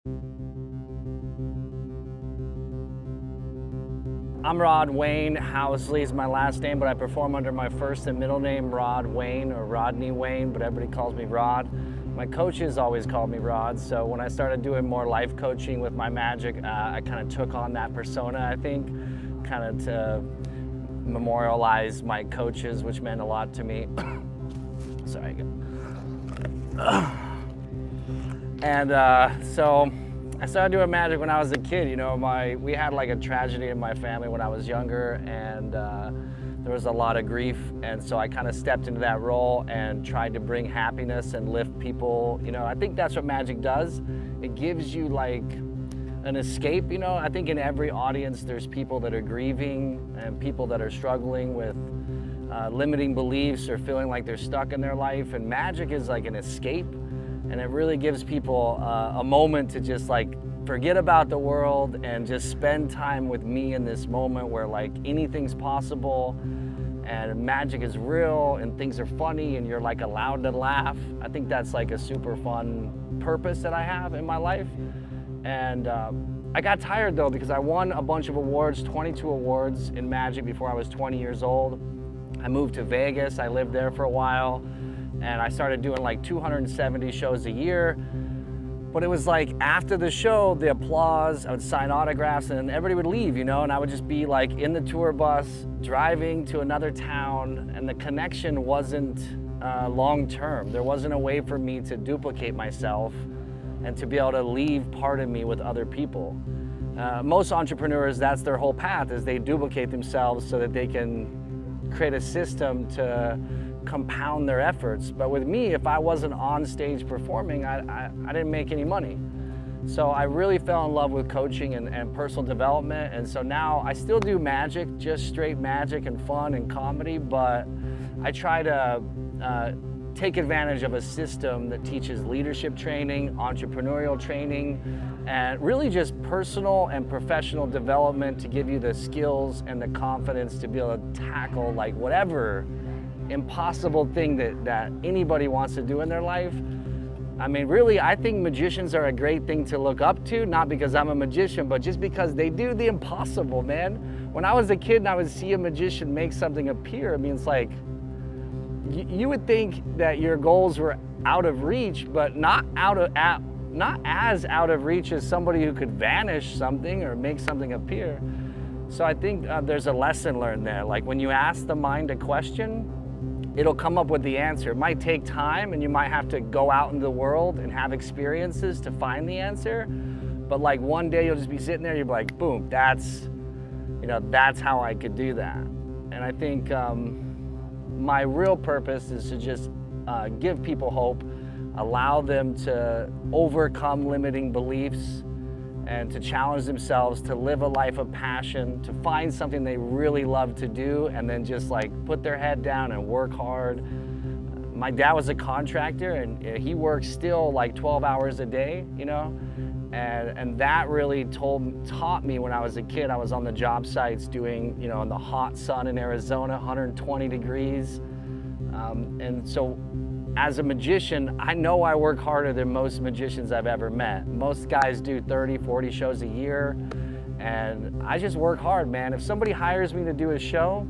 I'm Rod. Wayne Housley is my last name, but I perform under my first and middle name, Rod Wayne or Rodney Wayne, but everybody calls me Rod. My coaches always called me Rod, so when I started doing more life coaching with my magic, I kind of took on that persona, I think, kind of to memorialize my coaches, which meant a lot to me. Sorry. So I started doing magic when I was a kid. You know, we had like a tragedy in my family when I was younger, and there was a lot of grief, and so I kind of stepped into that role and tried to bring happiness and lift people. You know, I think that's what magic does. It gives you like an escape. You know, I think in every audience there's people that are grieving and people that are struggling with limiting beliefs or feeling like they're stuck in their life, and magic is like an escape. And it really gives people a moment to just like forget about the world and just spend time with me in this moment where like anything's possible and magic is real and things are funny and you're like allowed to laugh. I think that's like a super fun purpose that I have in my life. And I got tired though because I won a bunch of awards, 22 awards in magic before I was 20 years old. I moved to Vegas, I lived there for a while. And I started doing like 270 shows a year. But it was like after the show, the applause, I would sign autographs and everybody would leave, you know, and I would just be like in the tour bus, driving to another town, and the connection wasn't long-term. There wasn't a way for me to duplicate myself and to be able to leave part of me with other people. Most entrepreneurs, that's their whole path, is they duplicate themselves so that they can create a system to compound their efforts. But with me, if I wasn't on stage performing, I didn't make any money. So I really fell in love with coaching and personal development. And so now I still do magic, just straight magic and fun and comedy, but I try to take advantage of a system that teaches leadership training, entrepreneurial training, and really just personal and professional development to give you the skills and the confidence to be able to tackle like whatever impossible thing that anybody wants to do in their life. I mean, really, I think magicians are a great thing to look up to, not because I'm a magician, but just because they do the impossible, man. When I was a kid and I would see a magician make something appear, I mean, it's like, you would think that your goals were out of reach, but not as out of reach as somebody who could vanish something or make something appear. So I think there's a lesson learned there. Like when you ask the mind a question, it'll come up with the answer. It might take time and you might have to go out into the world and have experiences to find the answer. But like one day you'll just be sitting there, you'll be like, boom, that's how I could do that. And I think my real purpose is to just give people hope, allow them to overcome limiting beliefs and to challenge themselves to live a life of passion, to find something they really love to do, and then just like put their head down and work hard. My dad was a contractor and he worked still like 12 hours a day, you know? And that really taught me when I was a kid. I was on the job sites doing, you know, in the hot sun in Arizona, 120 degrees. And so as a magician, I know I work harder than most magicians I've ever met. Most guys do 30, 40 shows a year, and I just work hard, man. If somebody hires me to do a show,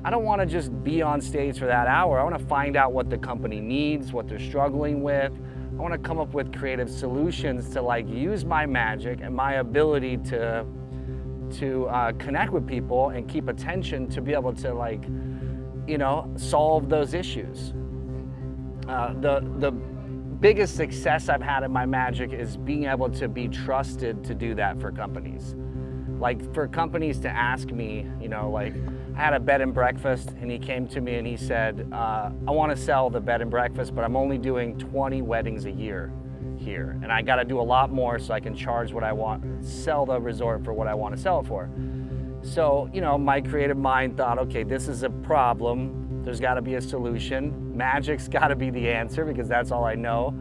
I don't want to just be on stage for that hour. I want to find out what the company needs, what they're struggling with. I want to come up with creative solutions to like use my magic and my ability to connect with people and keep attention to be able to like, you know, solve those issues. The biggest success I've had in my magic is being able to be trusted to do that for companies. Like for companies to ask me, you know, like I had a bed and breakfast and he came to me and he said, I want to sell the bed and breakfast, but I'm only doing 20 weddings a year here. And I got to do a lot more so I can charge what I want, sell the resort for what I want to sell it for. So, you know, my creative mind thought, okay, this is a problem. There's got to be a solution. Magic's got to be the answer because that's all I know.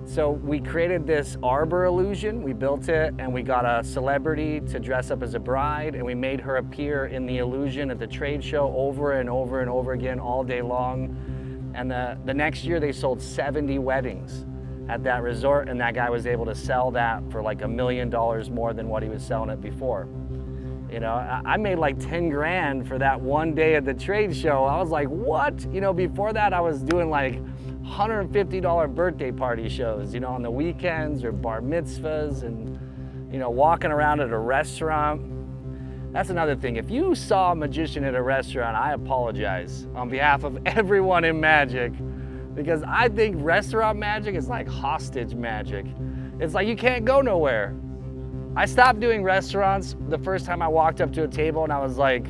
So we created this arbor illusion. We built it and we got a celebrity to dress up as a bride and we made her appear in the illusion at the trade show over and over and over again all day long. And the next year they sold 70 weddings. at that resort, and that guy was able to sell that for like $1 million more than what he was selling it before. You know, I made like 10 grand for that one day at the trade show. I was like, what? You know, before that I was doing like $150 birthday party shows, you know, on the weekends, or bar mitzvahs, and, you know, walking around at a restaurant. That's another thing. If you saw a magician at a restaurant, I apologize on behalf of everyone in magic, because I think restaurant magic is like hostage magic. It's like you can't go nowhere. I stopped doing restaurants the first time I walked up to a table and I was like,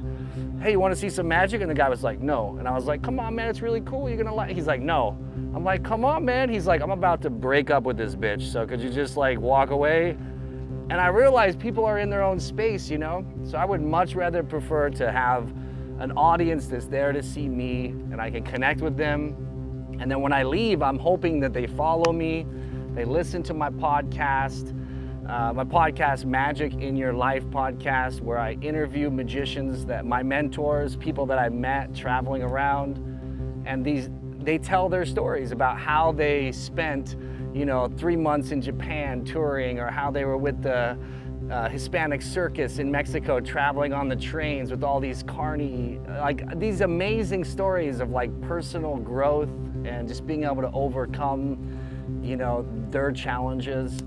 hey, you want to see some magic? And the guy was like, no. And I was like, come on, man, it's really cool. You're gonna like. He's like, no. I'm like, come on, man. He's like, I'm about to break up with this bitch, so could you just like walk away? And I realized people are in their own space, you know? So I would much rather prefer to have an audience that's there to see me and I can connect with them. And then when I leave, I'm hoping that they follow me, they listen to my podcast, Magic in Your Life podcast, where I interview magicians, that my mentors, people that I met traveling around, and they tell their stories about how they spent, you know, 3 months in Japan touring, or how they were with the Hispanic circus in Mexico traveling on the trains with all these carny, like these amazing stories of like personal growth and just being able to overcome, you know, their challenges.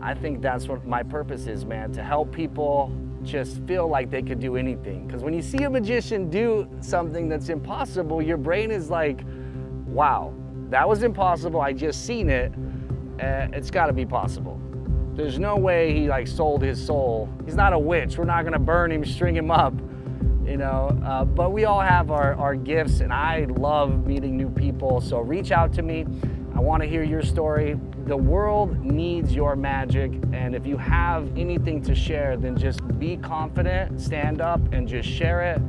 I think that's what my purpose is, man, to help people just feel like they could do anything. Because when you see a magician do something that's impossible, your brain is like, wow, that was impossible, I just seen it, it's gotta be possible. There's no way he like sold his soul. He's not a witch, we're not gonna burn him, string him up, you know, but we all have our gifts, and I love meeting new people, so reach out to me. I wanna hear your story. The world needs your magic, and if you have anything to share, then just be confident, stand up, and just share it.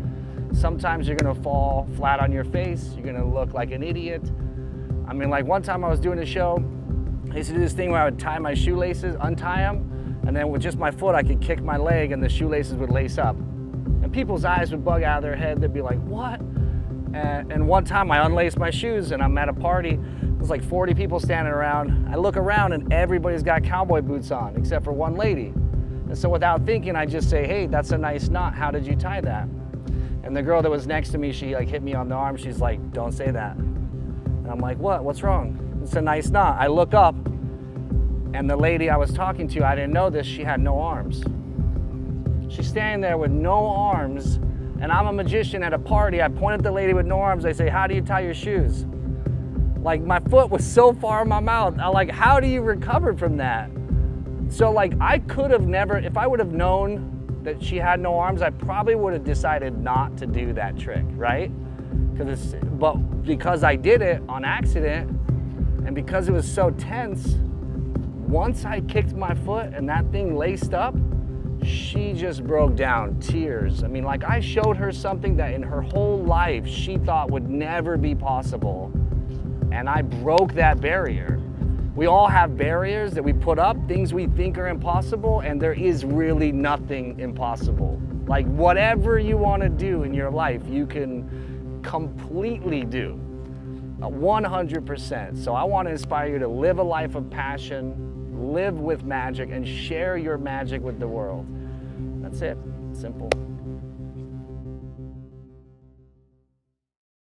Sometimes you're gonna fall flat on your face, you're gonna look like an idiot. I mean, like one time I was doing a show, I used to do this thing where I would tie my shoelaces, untie them, and then with just my foot I could kick my leg and the shoelaces would lace up. And people's eyes would bug out of their head, they'd be like, what? And one time I unlaced my shoes and I'm at a party, there's like 40 people standing around. I look around and everybody's got cowboy boots on except for one lady. And so without thinking, I just say, hey, that's a nice knot, how did you tie that? And the girl that was next to me, she like hit me on the arm, she's like, don't say that. And I'm like, what's wrong? It's a nice knot. I look up and the lady I was talking to, I didn't know this, she had no arms. She's standing there with no arms, and I'm a magician at a party. I point at the lady with no arms, I say, how do you tie your shoes? Like my foot was so far in my mouth. I'm like, how do you recover from that? So like I could have never, if I would have known that she had no arms, I probably would have decided not to do that trick, right? But because I did it on accident, and because it was so tense, once I kicked my foot and that thing laced up, she just broke down, tears. I mean, like I showed her something that in her whole life she thought would never be possible. And I broke that barrier. We all have barriers that we put up, things we think are impossible, and there is really nothing impossible. Like whatever you want to do in your life, you can completely do, 100%. So I want to inspire you to live a life of passion, live with magic, and share your magic with the world. That's it, simple.